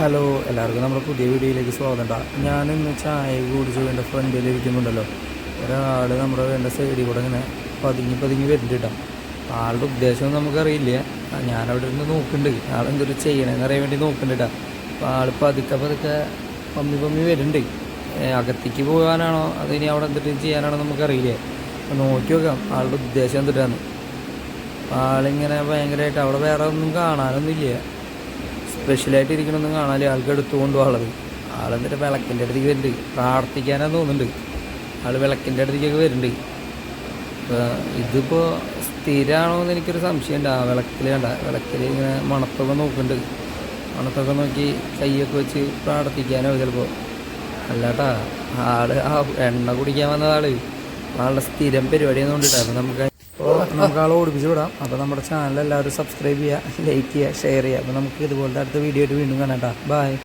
Hello, എല്ലാവർക്കും നമ്മുടെ പുതിയ വീഡിയോയിലേക്ക് സ്വാഗതം കേട്ടോ. ഞാനിന്ന് ചായ കുടിച്ച് എൻ്റെ ഫ്രണ്ടിൽ ഇരിക്കുന്നുണ്ടല്ലോ, ഒരാൾ നമ്മുടെ വേണ്ട സൈഡിൽ കൂടെ ഇങ്ങനെ പതുങ്ങി പതുങ്ങി വരുന്നുണ്ട് കേട്ടോ. ആളുടെ ഉദ്ദേശമൊന്നും നമുക്കറിയില്ല. ഞാനവിടെ ഇരുന്ന് നോക്കുന്നുണ്ട്, ആളെന്തൊരു ചെയ്യണമെന്ന് അറിയാൻ വേണ്ടി നോക്കുന്നുണ്ട് കേട്ടോ. അപ്പോൾ ആൾ പതുക്കെ പതുക്കെ പമ്മി വരുന്നുണ്ട്. അകത്തേക്ക് പോകാനാണോ അതിനി അവിടെ എന്തിട്ട് ചെയ്യാനാണോ നമുക്കറിയില്ല. അപ്പോൾ നോക്കി നോക്കാം ആളുടെ ഉദ്ദേശം എന്തിട്ടാന്ന്. ആളിങ്ങനെ ഭയങ്കരമായിട്ട് അവിടെ വേറെ ഒന്നും കാണാനൊന്നുമില്ല, സ്പെഷ്യലായിട്ട് ഇരിക്കണമെന്നും കാണാൻ ആൾക്ക് എടുത്തു കൊണ്ടുപോകാനുള്ളത്. ആളെന്നിട്ട് വിളക്കിൻ്റെ അടുത്തേക്ക് വരുന്നുണ്ട്, പ്രാർത്ഥിക്കാനാന്ന് തോന്നുന്നുണ്ട്. ആൾ വിളക്കിൻ്റെ അടുത്തേക്കൊക്കെ വരുന്നുണ്ട്. ഇതിപ്പോൾ സ്ഥിരമാണോ എന്ന് എനിക്കൊരു സംശയമുണ്ട്. ആ വിളക്കിൽ വേണ്ട, വിളക്കിൽ ഇങ്ങനെ മണത്തൊക്കെ നോക്കുന്നുണ്ട്. മണത്തൊക്കെ നോക്കി കൈയൊക്കെ വെച്ച് പ്രാർത്ഥിക്കാനോ ചിലപ്പോൾ. അല്ലാട്ടാ, ആ എണ്ണ കുടിക്കാൻ വന്ന ആളുടെ സ്ഥിരം പരിപാടിയൊന്നും കൊണ്ടിട്ടാ. അപ്പം നമുക്ക് ആളെ ഓടിപ്പിച്ച് വിടാം. അപ്പോൾ നമ്മുടെ ചാനൽ എല്ലാവരും സബ്സ്ക്രൈബ് ചെയ്യുക, ലൈക്ക് ചെയ്യുക, ഷെയർ ചെയ്യുക. അപ്പോൾ നമുക്ക് ഇതുപോലത്തെ അടുത്ത വീഡിയോ ആയിട്ട് വീണ്ടും കാണാം കേട്ടോ. ബൈ.